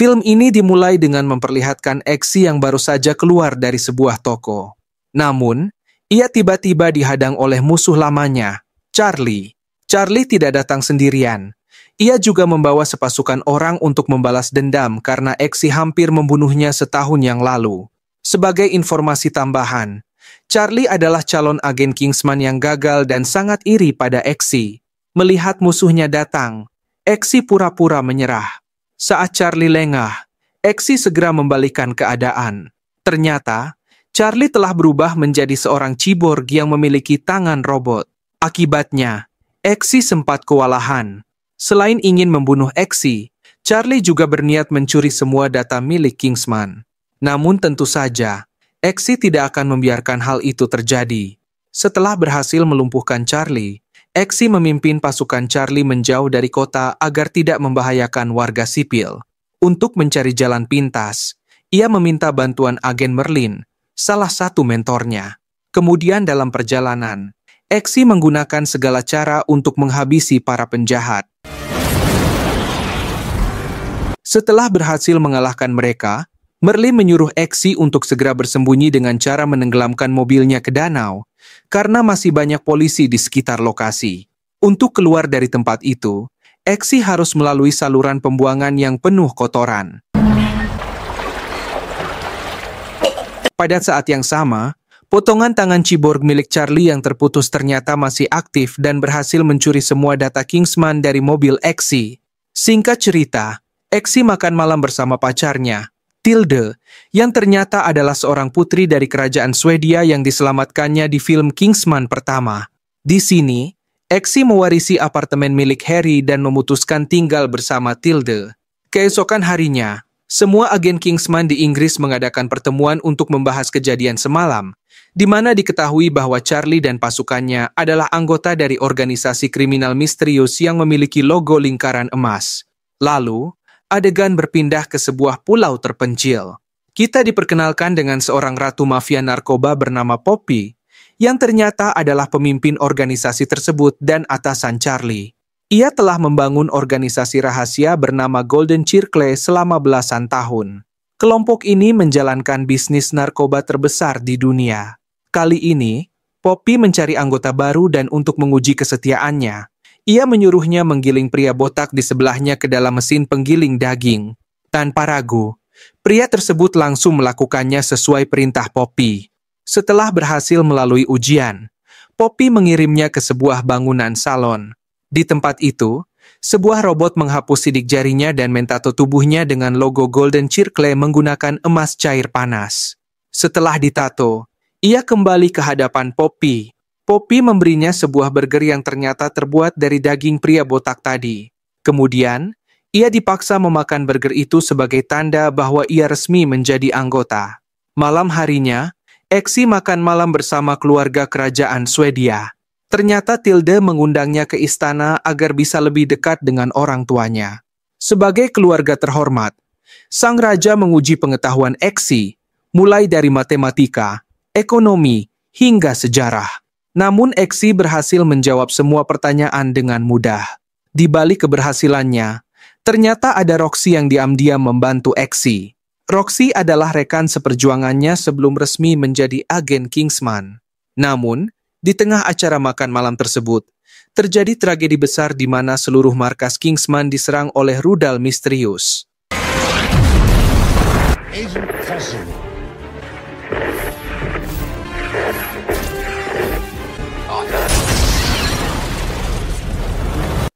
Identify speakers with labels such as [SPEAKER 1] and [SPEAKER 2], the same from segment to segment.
[SPEAKER 1] Film ini dimulai dengan memperlihatkan Exi yang baru saja keluar dari sebuah toko. Namun, ia tiba-tiba dihadang oleh musuh lamanya, Charlie. Charlie tidak datang sendirian. Ia juga membawa sepasukan orang untuk membalas dendam karena Exi hampir membunuhnya setahun yang lalu. Sebagai informasi tambahan, Charlie adalah calon agen Kingsman yang gagal dan sangat iri pada Exi. Melihat musuhnya datang, Exi pura-pura menyerah. Saat Charlie lengah, Exi segera membalikan keadaan. Ternyata, Charlie telah berubah menjadi seorang cyborg yang memiliki tangan robot. Akibatnya, Exi sempat kewalahan. Selain ingin membunuh Exi, Charlie juga berniat mencuri semua data milik Kingsman. Namun tentu saja, Exi tidak akan membiarkan hal itu terjadi. Setelah berhasil melumpuhkan Charlie, Exi memimpin pasukan Charlie menjauh dari kota agar tidak membahayakan warga sipil. Untuk mencari jalan pintas, ia meminta bantuan agen Merlin, salah satu mentornya. Kemudian dalam perjalanan, Exi menggunakan segala cara untuk menghabisi para penjahat. Setelah berhasil mengalahkan mereka, Merlin menyuruh Exi untuk segera bersembunyi dengan cara menenggelamkan mobilnya ke danau, karena masih banyak polisi di sekitar lokasi. Untuk keluar dari tempat itu, Exi harus melalui saluran pembuangan yang penuh kotoran. Pada saat yang sama, potongan tangan cyborg milik Charlie yang terputus ternyata masih aktif dan berhasil mencuri semua data Kingsman dari mobil Exi. Singkat cerita, Exi makan malam bersama pacarnya, Tilde, yang ternyata adalah seorang putri dari kerajaan Swedia yang diselamatkannya di film Kingsman pertama. Di sini, Exi mewarisi apartemen milik Harry dan memutuskan tinggal bersama Tilde. Keesokan harinya, semua agen Kingsman di Inggris mengadakan pertemuan untuk membahas kejadian semalam, di mana diketahui bahwa Charlie dan pasukannya adalah anggota dari organisasi kriminal misterius yang memiliki logo lingkaran emas. Lalu, adegan berpindah ke sebuah pulau terpencil. Kita diperkenalkan dengan seorang ratu mafia narkoba bernama Poppy, yang ternyata adalah pemimpin organisasi tersebut dan atasan Charlie. Ia telah membangun organisasi rahasia bernama Golden Circle selama belasan tahun. Kelompok ini menjalankan bisnis narkoba terbesar di dunia. Kali ini, Poppy mencari anggota baru dan untuk menguji kesetiaannya, ia menyuruhnya menggiling pria botak di sebelahnya ke dalam mesin penggiling daging. Tanpa ragu, pria tersebut langsung melakukannya sesuai perintah Poppy. Setelah berhasil melalui ujian, Poppy mengirimnya ke sebuah bangunan salon. Di tempat itu, sebuah robot menghapus sidik jarinya dan mentato tubuhnya dengan logo Golden Circle menggunakan emas cair panas. Setelah ditato, ia kembali ke hadapan Poppy. Poppy memberinya sebuah burger yang ternyata terbuat dari daging pria botak tadi. Kemudian, ia dipaksa memakan burger itu sebagai tanda bahwa ia resmi menjadi anggota. Malam harinya, Exi makan malam bersama keluarga kerajaan Swedia. Ternyata Tilde mengundangnya ke istana agar bisa lebih dekat dengan orang tuanya. Sebagai keluarga terhormat, sang raja menguji pengetahuan Exi, mulai dari matematika, ekonomi, hingga sejarah. Namun Exi berhasil menjawab semua pertanyaan dengan mudah. Di balik keberhasilannya, ternyata ada Roxy yang diam-diam membantu Exi. Roxy adalah rekan seperjuangannya sebelum resmi menjadi agen Kingsman. Namun, di tengah acara makan malam tersebut, terjadi tragedi besar di mana seluruh markas Kingsman diserang oleh rudal misterius.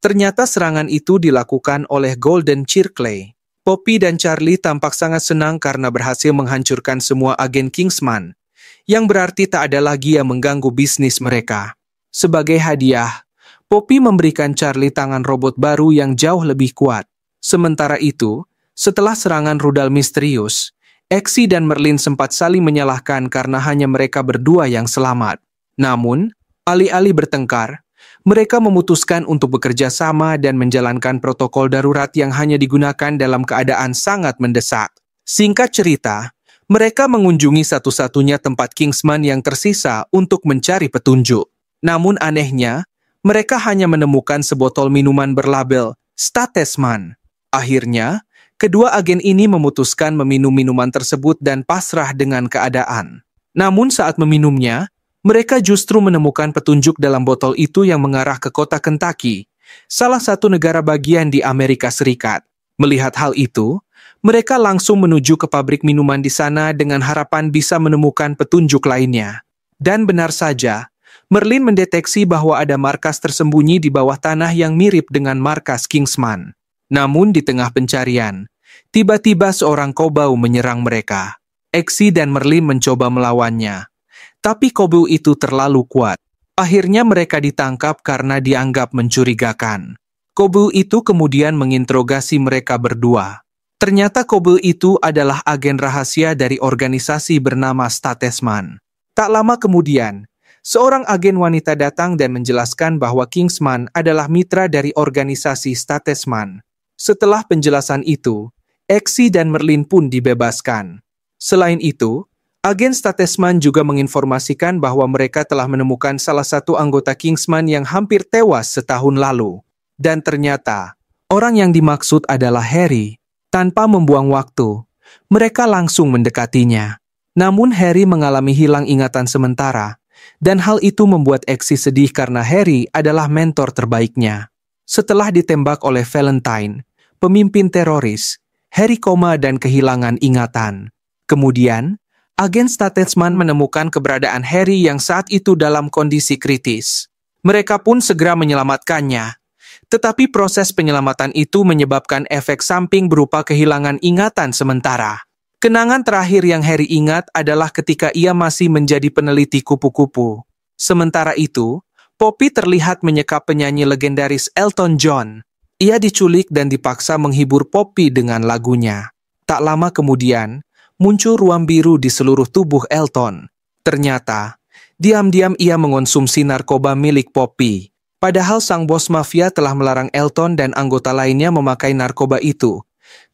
[SPEAKER 1] Ternyata serangan itu dilakukan oleh Golden Circle. Poppy dan Charlie tampak sangat senang karena berhasil menghancurkan semua agen Kingsman, yang berarti tak ada lagi yang mengganggu bisnis mereka. Sebagai hadiah, Poppy memberikan Charlie tangan robot baru yang jauh lebih kuat. Sementara itu, setelah serangan rudal misterius, Exi dan Merlin sempat saling menyalahkan karena hanya mereka berdua yang selamat. Namun, alih-alih bertengkar, mereka memutuskan untuk bekerja sama dan menjalankan protokol darurat yang hanya digunakan dalam keadaan sangat mendesak. Singkat cerita, mereka mengunjungi satu-satunya tempat Kingsman yang tersisa untuk mencari petunjuk. Namun anehnya, mereka hanya menemukan sebotol minuman berlabel Statesman. Akhirnya, Kedua agen ini memutuskan meminum minuman tersebut dan pasrah dengan keadaan. Namun saat meminumnya, mereka justru menemukan petunjuk dalam botol itu yang mengarah ke kota Kentucky, salah satu negara bagian di Amerika Serikat. Melihat hal itu, mereka langsung menuju ke pabrik minuman di sana dengan harapan bisa menemukan petunjuk lainnya. Dan benar saja, Merlin mendeteksi bahwa ada markas tersembunyi di bawah tanah yang mirip dengan markas Kingsman. Namun di tengah pencarian, tiba-tiba seorang kobau menyerang mereka. Exi dan Merlin mencoba melawannya, tapi kobau itu terlalu kuat. Akhirnya mereka ditangkap karena dianggap mencurigakan. Kobau itu kemudian menginterogasi mereka berdua. Ternyata kobau itu adalah agen rahasia dari organisasi bernama Statesman. Tak lama kemudian, seorang agen wanita datang dan menjelaskan bahwa Kingsman adalah mitra dari organisasi Statesman. Setelah penjelasan itu, Exi dan Merlin pun dibebaskan. Selain itu, agen Statesman juga menginformasikan bahwa mereka telah menemukan salah satu anggota Kingsman yang hampir tewas setahun lalu. Dan ternyata, orang yang dimaksud adalah Harry. Tanpa membuang waktu, mereka langsung mendekatinya. Namun Harry mengalami hilang ingatan sementara, dan hal itu membuat Exi sedih karena Harry adalah mentor terbaiknya. Setelah ditembak oleh Valentine, pemimpin teroris, Harry koma dan kehilangan ingatan. Kemudian, agen Statesman menemukan keberadaan Harry yang saat itu dalam kondisi kritis. Mereka pun segera menyelamatkannya. Tetapi proses penyelamatan itu menyebabkan efek samping berupa kehilangan ingatan sementara. Kenangan terakhir yang Harry ingat adalah ketika ia masih menjadi peneliti kupu-kupu. Sementara itu, Poppy terlihat menyekap penyanyi legendaris Elton John. Ia diculik dan dipaksa menghibur Poppy dengan lagunya. Tak lama kemudian, muncul ruam biru di seluruh tubuh Elton. Ternyata, diam-diam ia mengonsumsi narkoba milik Poppy. Padahal sang bos mafia telah melarang Elton dan anggota lainnya memakai narkoba itu,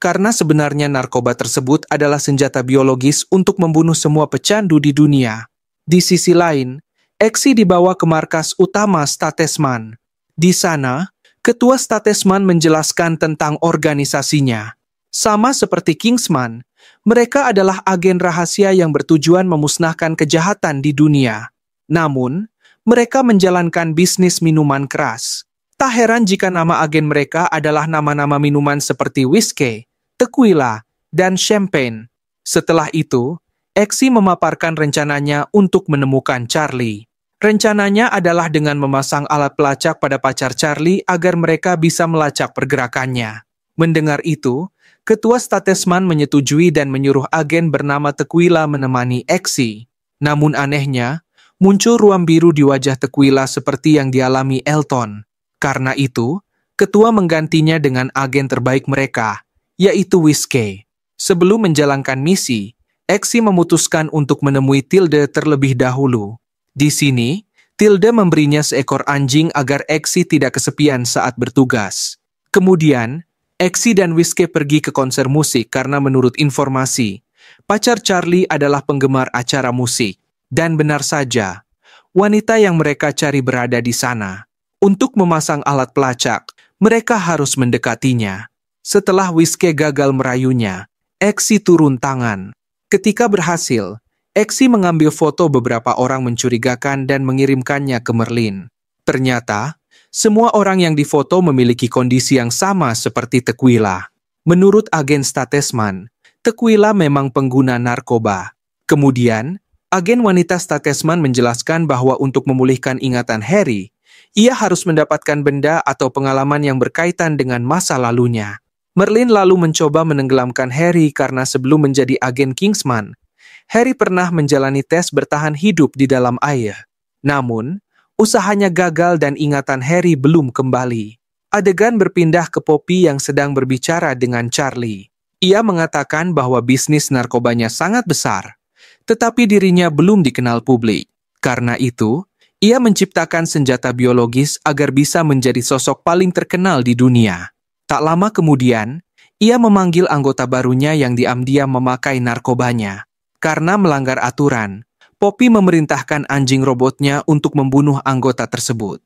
[SPEAKER 1] karena sebenarnya narkoba tersebut adalah senjata biologis untuk membunuh semua pecandu di dunia. Di sisi lain, Exi dibawa ke markas utama Statesman. Di sana, ketua Statesman menjelaskan tentang organisasinya. Sama seperti Kingsman, mereka adalah agen rahasia yang bertujuan memusnahkan kejahatan di dunia. Namun, mereka menjalankan bisnis minuman keras. Tak heran jika nama agen mereka adalah nama-nama minuman seperti whiskey, tequila, dan champagne. Setelah itu, Exi memaparkan rencananya untuk menemukan Charlie. Rencananya adalah dengan memasang alat pelacak pada pacar Charlie agar mereka bisa melacak pergerakannya. Mendengar itu, ketua Statesman menyetujui dan menyuruh agen bernama Tequila menemani Exi. Namun anehnya, muncul ruam biru di wajah Tequila seperti yang dialami Elton. Karena itu, ketua menggantinya dengan agen terbaik mereka, yaitu Whiskey. Sebelum menjalankan misi, Exi memutuskan untuk menemui Tilde terlebih dahulu. Di sini, Tilde memberinya seekor anjing agar Exi tidak kesepian saat bertugas. Kemudian, Exi dan Whiskey pergi ke konser musik karena menurut informasi, pacar Charlie adalah penggemar acara musik. Dan benar saja, wanita yang mereka cari berada di sana. Untuk memasang alat pelacak, mereka harus mendekatinya. Setelah Whiskey gagal merayunya, Exi turun tangan. Ketika berhasil, Exi mengambil foto beberapa orang mencurigakan dan mengirimkannya ke Merlin. Ternyata, semua orang yang difoto memiliki kondisi yang sama seperti Tequila. Menurut agen Statesman, Tequila memang pengguna narkoba. Kemudian, agen wanita Statesman menjelaskan bahwa untuk memulihkan ingatan Harry, ia harus mendapatkan benda atau pengalaman yang berkaitan dengan masa lalunya. Merlin lalu mencoba menenggelamkan Harry karena sebelum menjadi agen Kingsman, Harry pernah menjalani tes bertahan hidup di dalam air. Namun, usahanya gagal dan ingatan Harry belum kembali. Adegan berpindah ke Poppy yang sedang berbicara dengan Charlie. Ia mengatakan bahwa bisnis narkobanya sangat besar, tetapi dirinya belum dikenal publik. Karena itu, ia menciptakan senjata biologis agar bisa menjadi sosok paling terkenal di dunia. Tak lama kemudian, ia memanggil anggota barunya yang diam-diam memakai narkobanya. Karena melanggar aturan, Poppy memerintahkan anjing robotnya untuk membunuh anggota tersebut.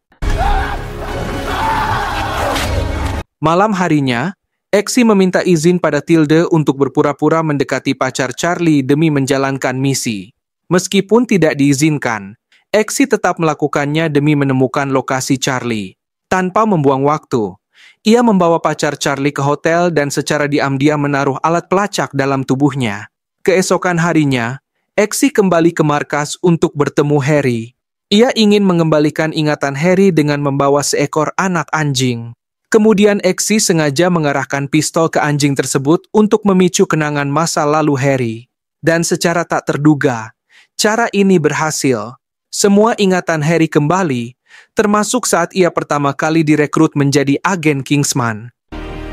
[SPEAKER 1] Malam harinya, Exi meminta izin pada Tilda untuk berpura-pura mendekati pacar Charlie demi menjalankan misi. Meskipun tidak diizinkan, Exi tetap melakukannya demi menemukan lokasi Charlie. Tanpa membuang waktu, ia membawa pacar Charlie ke hotel dan secara diam-diam menaruh alat pelacak dalam tubuhnya. Keesokan harinya, Exi kembali ke markas untuk bertemu Harry. Ia ingin mengembalikan ingatan Harry dengan membawa seekor anak anjing. Kemudian Exi sengaja mengarahkan pistol ke anjing tersebut untuk memicu kenangan masa lalu Harry. Dan secara tak terduga, cara ini berhasil. Semua ingatan Harry kembali, termasuk saat ia pertama kali direkrut menjadi agen Kingsman.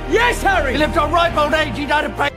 [SPEAKER 2] Yes, Harry! You lived on ripe old age, you don't pay.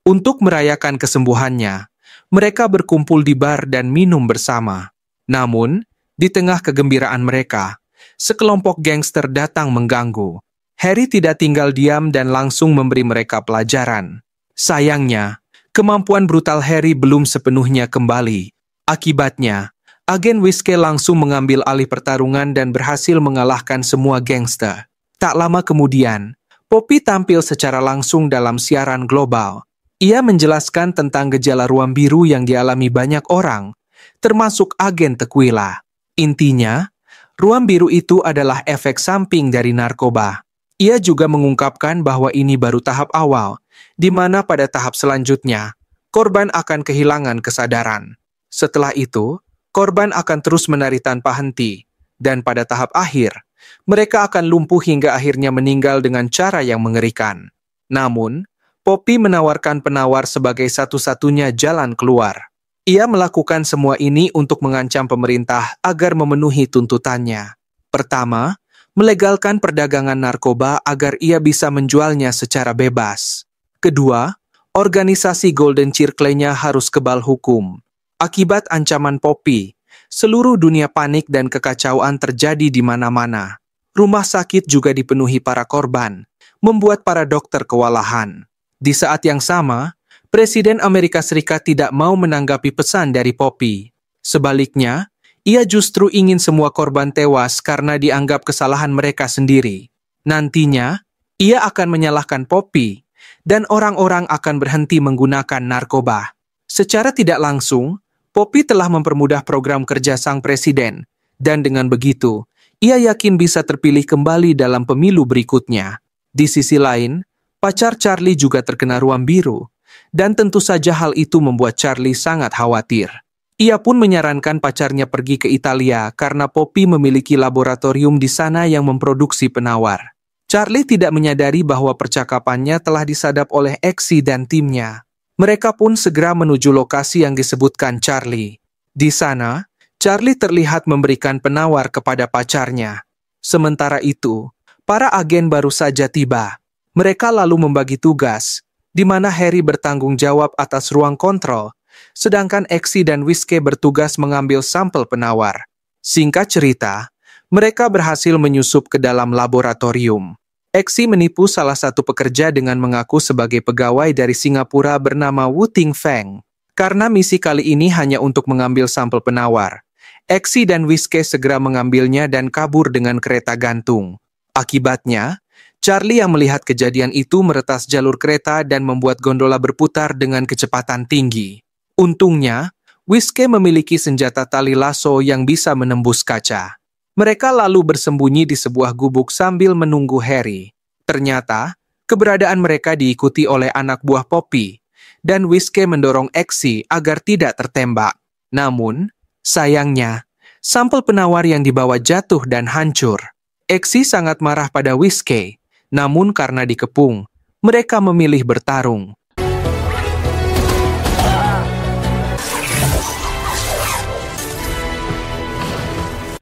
[SPEAKER 1] Untuk merayakan kesembuhannya, mereka berkumpul di bar dan minum bersama. Namun, di tengah kegembiraan mereka, sekelompok gangster datang mengganggu. Harry tidak tinggal diam dan langsung memberi mereka pelajaran. Sayangnya, kemampuan brutal Harry belum sepenuhnya kembali. Akibatnya, agen Whiskey langsung mengambil alih pertarungan dan berhasil mengalahkan semua gangster. Tak lama kemudian, Poppy tampil secara langsung dalam siaran global. Ia menjelaskan tentang gejala ruam biru yang dialami banyak orang, termasuk agen Tequila. Intinya, ruam biru itu adalah efek samping dari narkoba. Ia juga mengungkapkan bahwa ini baru tahap awal, di mana pada tahap selanjutnya, korban akan kehilangan kesadaran. Setelah itu, korban akan terus menari tanpa henti, dan pada tahap akhir, mereka akan lumpuh hingga akhirnya meninggal dengan cara yang mengerikan. Namun, Poppy menawarkan penawar sebagai satu-satunya jalan keluar. Ia melakukan semua ini untuk mengancam pemerintah agar memenuhi tuntutannya. Pertama, melegalkan perdagangan narkoba agar ia bisa menjualnya secara bebas. Kedua, organisasi Golden Circle-nya harus kebal hukum. Akibat ancaman Poppy, seluruh dunia panik dan kekacauan terjadi di mana-mana. Rumah sakit juga dipenuhi para korban, membuat para dokter kewalahan. Di saat yang sama, Presiden Amerika Serikat tidak mau menanggapi pesan dari Poppy. Sebaliknya, ia justru ingin semua korban tewas karena dianggap kesalahan mereka sendiri. Nantinya, ia akan menyalahkan Poppy, dan orang-orang akan berhenti menggunakan narkoba. Secara tidak langsung, Poppy telah mempermudah program kerja sang presiden, dan dengan begitu, ia yakin bisa terpilih kembali dalam pemilu berikutnya. Di sisi lain, pacar Charlie juga terkena ruam biru, dan tentu saja hal itu membuat Charlie sangat khawatir. Ia pun menyarankan pacarnya pergi ke Italia karena Poppy memiliki laboratorium di sana yang memproduksi penawar. Charlie tidak menyadari bahwa percakapannya telah disadap oleh Exi dan timnya. Mereka pun segera menuju lokasi yang disebutkan Charlie. Di sana, Charlie terlihat memberikan penawar kepada pacarnya. Sementara itu, para agen baru saja tiba. Mereka lalu membagi tugas, di mana Harry bertanggung jawab atas ruang kontrol, sedangkan Exi dan Whiskey bertugas mengambil sampel penawar. Singkat cerita, mereka berhasil menyusup ke dalam laboratorium. Exi menipu salah satu pekerja dengan mengaku sebagai pegawai dari Singapura bernama Wu Ting Feng. Karena misi kali ini hanya untuk mengambil sampel penawar, Exi dan Whiskey segera mengambilnya dan kabur dengan kereta gantung. Akibatnya, Charlie yang melihat kejadian itu meretas jalur kereta dan membuat gondola berputar dengan kecepatan tinggi. Untungnya, Whiskey memiliki senjata tali lasso yang bisa menembus kaca. Mereka lalu bersembunyi di sebuah gubuk sambil menunggu Harry. Ternyata, keberadaan mereka diikuti oleh anak buah Poppy, dan Whiskey mendorong Exi agar tidak tertembak. Namun, sayangnya, sampel penawar yang dibawa jatuh dan hancur. Exi sangat marah pada Whiskey. Namun karena dikepung, mereka memilih bertarung.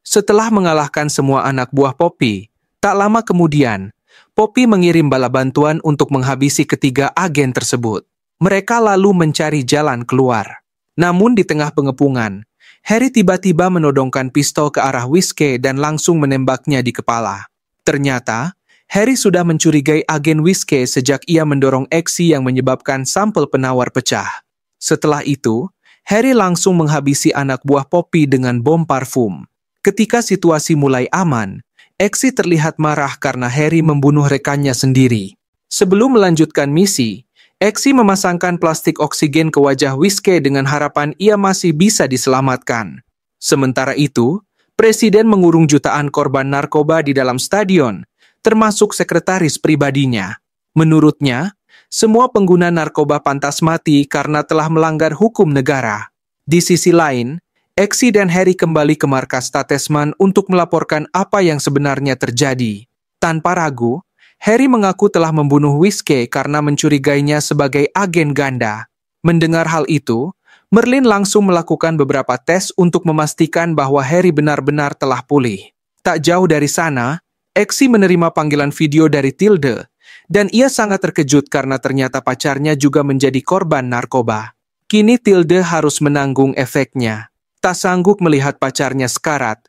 [SPEAKER 1] Setelah mengalahkan semua anak buah Poppy, tak lama kemudian, Poppy mengirim bala bantuan untuk menghabisi ketiga agen tersebut. Mereka lalu mencari jalan keluar. Namun di tengah pengepungan, Harry tiba-tiba menodongkan pistol ke arah Whiskey dan langsung menembaknya di kepala. Ternyata, Harry sudah mencurigai agen Whiskey sejak ia mendorong Exi yang menyebabkan sampel penawar pecah. Setelah itu, Harry langsung menghabisi anak buah Poppy dengan bom parfum. Ketika situasi mulai aman, Exi terlihat marah karena Harry membunuh rekannya sendiri. Sebelum melanjutkan misi, Exi memasangkan plastik oksigen ke wajah Whiskey dengan harapan ia masih bisa diselamatkan. Sementara itu, Presiden mengurung jutaan korban narkoba di dalam stadion, termasuk sekretaris pribadinya. Menurutnya, semua pengguna narkoba pantas mati karena telah melanggar hukum negara. Di sisi lain, Exi dan Harry kembali ke markas Statesman untuk melaporkan apa yang sebenarnya terjadi. Tanpa ragu, Harry mengaku telah membunuh Whiskey karena mencurigainya sebagai agen ganda. Mendengar hal itu, Merlin langsung melakukan beberapa tes untuk memastikan bahwa Harry benar-benar telah pulih. Tak jauh dari sana, Exi menerima panggilan video dari Tilde, dan ia sangat terkejut karena ternyata pacarnya juga menjadi korban narkoba. Kini Tilde harus menanggung efeknya. Tak sanggup melihat pacarnya sekarat,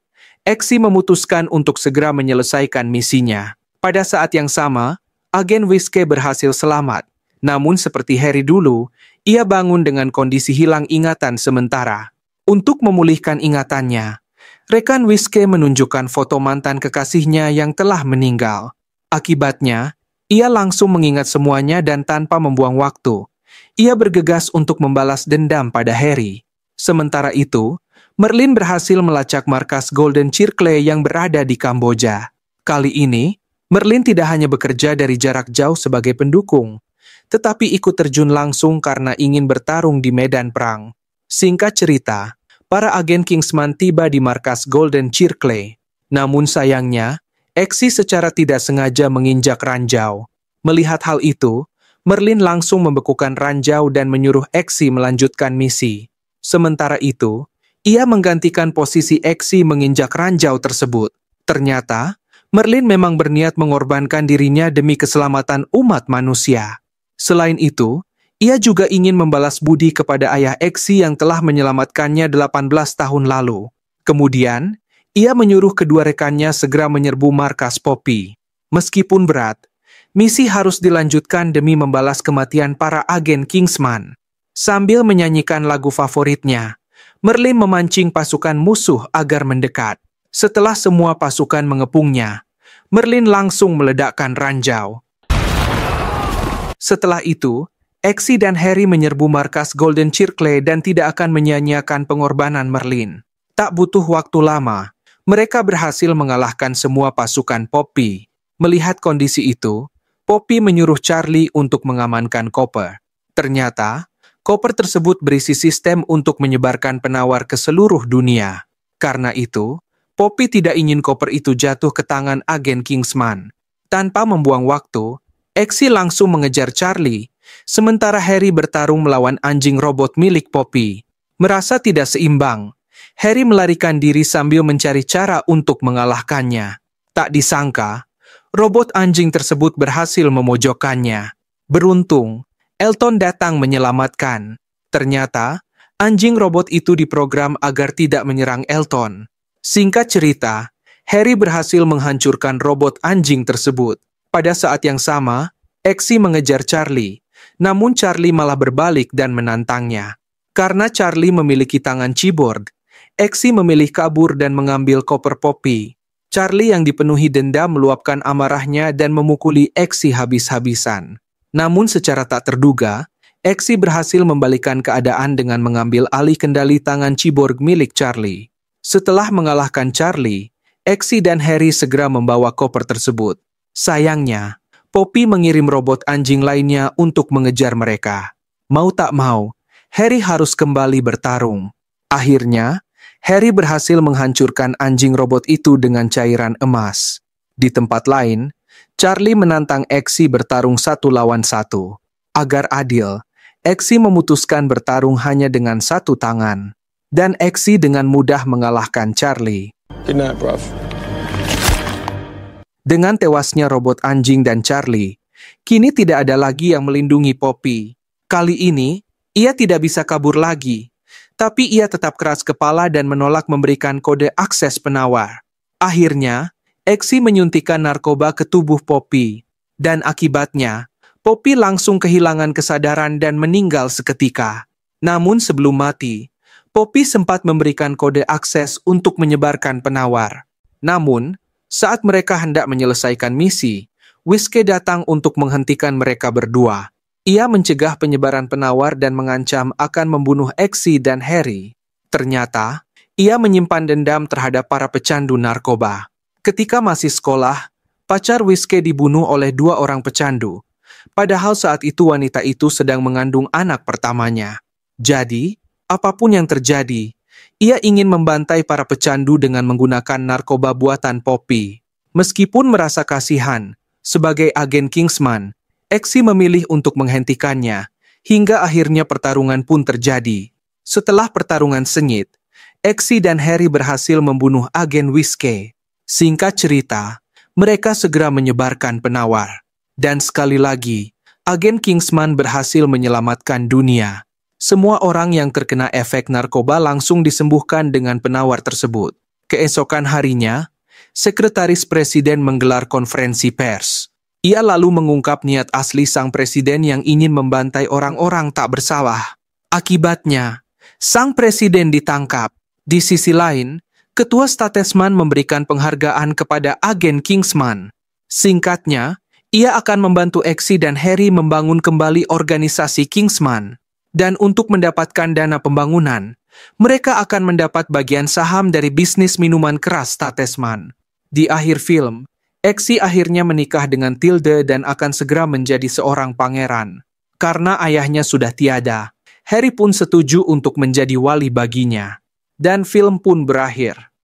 [SPEAKER 1] Exi memutuskan untuk segera menyelesaikan misinya. Pada saat yang sama, agen Whiskey berhasil selamat. Namun seperti Harry dulu, ia bangun dengan kondisi hilang ingatan sementara. Untuk memulihkan ingatannya, rekan Whiskey menunjukkan foto mantan kekasihnya yang telah meninggal. Akibatnya, ia langsung mengingat semuanya dan tanpa membuang waktu, ia bergegas untuk membalas dendam pada Harry. Sementara itu, Merlin berhasil melacak markas Golden Circle yang berada di Kamboja. Kali ini, Merlin tidak hanya bekerja dari jarak jauh sebagai pendukung, tetapi ikut terjun langsung karena ingin bertarung di medan perang. Singkat cerita, para agen Kingsman tiba di markas Golden Circle. Namun sayangnya, Exi secara tidak sengaja menginjak ranjau. Melihat hal itu, Merlin langsung membekukan ranjau dan menyuruh Exi melanjutkan misi. Sementara itu, ia menggantikan posisi Exi menginjak ranjau tersebut. Ternyata, Merlin memang berniat mengorbankan dirinya demi keselamatan umat manusia. Selain itu, ia juga ingin membalas budi kepada ayah Exi yang telah menyelamatkannya 18 tahun lalu. Kemudian, ia menyuruh kedua rekannya segera menyerbu markas Poppy. Meskipun berat, misi harus dilanjutkan demi membalas kematian para agen Kingsman. Sambil menyanyikan lagu favoritnya, Merlin memancing pasukan musuh agar mendekat. Setelah semua pasukan mengepungnya, Merlin langsung meledakkan ranjau. Setelah itu, Exi dan Harry menyerbu markas Golden Circle dan tidak akan menyia-nyiakan pengorbanan Merlin. Tak butuh waktu lama, mereka berhasil mengalahkan semua pasukan Poppy. Melihat kondisi itu, Poppy menyuruh Charlie untuk mengamankan koper. Ternyata, koper tersebut berisi sistem untuk menyebarkan penawar ke seluruh dunia. Karena itu, Poppy tidak ingin koper itu jatuh ke tangan agen Kingsman. Tanpa membuang waktu, Exi langsung mengejar Charlie, sementara Harry bertarung melawan anjing robot milik Poppy. Merasa tidak seimbang, Harry melarikan diri sambil mencari cara untuk mengalahkannya. Tak disangka, robot anjing tersebut berhasil memojokkannya. Beruntung, Elton datang menyelamatkan. Ternyata, anjing robot itu diprogram agar tidak menyerang Elton. Singkat cerita, Harry berhasil menghancurkan robot anjing tersebut. Pada saat yang sama, Exi mengejar Charlie, namun Charlie malah berbalik dan menantangnya. Karena Charlie memiliki tangan cyborg, Exi memilih kabur dan mengambil koper Poppy. Charlie yang dipenuhi dendam meluapkan amarahnya dan memukuli Exi habis-habisan. Namun secara tak terduga, Exi berhasil membalikan keadaan dengan mengambil alih kendali tangan cyborg milik Charlie. Setelah mengalahkan Charlie, Exi dan Harry segera membawa koper tersebut. Sayangnya, Poppy mengirim robot anjing lainnya untuk mengejar mereka. Mau tak mau, Harry harus kembali bertarung. Akhirnya, Harry berhasil menghancurkan anjing robot itu dengan cairan emas. Di tempat lain, Charlie menantang Exi bertarung 1 lawan 1. Agar adil, Exi memutuskan bertarung hanya dengan 1 tangan. Dan Exi dengan mudah mengalahkan Charlie.
[SPEAKER 3] Good night, bruv.
[SPEAKER 1] Dengan tewasnya robot anjing dan Charlie, kini tidak ada lagi yang melindungi Poppy. Kali ini, ia tidak bisa kabur lagi. Tapi ia tetap keras kepala dan menolak memberikan kode akses penawar. Akhirnya, Exi menyuntikkan narkoba ke tubuh Poppy. Dan akibatnya, Poppy langsung kehilangan kesadaran dan meninggal seketika. Namun sebelum mati, Poppy sempat memberikan kode akses untuk menyebarkan penawar. Namun, Saat mereka hendak menyelesaikan misi, Whiskey datang untuk menghentikan mereka berdua. Ia mencegah penyebaran penawar dan mengancam akan membunuh Exy dan Harry. Ternyata, ia menyimpan dendam terhadap para pecandu narkoba. Ketika masih sekolah, pacar Whiskey dibunuh oleh 2 orang pecandu. Padahal saat itu wanita itu sedang mengandung anak pertamanya. Jadi, apapun yang terjadi, ia ingin membantai para pecandu dengan menggunakan narkoba buatan Poppy. Meskipun merasa kasihan, sebagai agen Kingsman, Exy memilih untuk menghentikannya, hingga akhirnya pertarungan pun terjadi. Setelah pertarungan sengit, Exy dan Harry berhasil membunuh agen Whiskey. Singkat cerita, mereka segera menyebarkan penawar. Dan sekali lagi, agen Kingsman berhasil menyelamatkan dunia. Semua orang yang terkena efek narkoba langsung disembuhkan dengan penawar tersebut. Keesokan harinya, Sekretaris Presiden menggelar konferensi pers. Ia lalu mengungkap niat asli sang presiden yang ingin membantai orang-orang tak bersalah. Akibatnya, sang presiden ditangkap. Di sisi lain, Ketua Statesman memberikan penghargaan kepada agen Kingsman. Singkatnya, ia akan membantu Exy dan Harry membangun kembali organisasi Kingsman. Dan untuk mendapatkan dana pembangunan, mereka akan mendapat bagian saham dari bisnis minuman keras Statesman. Di akhir film, Exy akhirnya menikah dengan Tilde dan akan segera menjadi seorang pangeran. Karena ayahnya sudah tiada, Harry pun setuju untuk menjadi wali baginya. Dan film pun berakhir.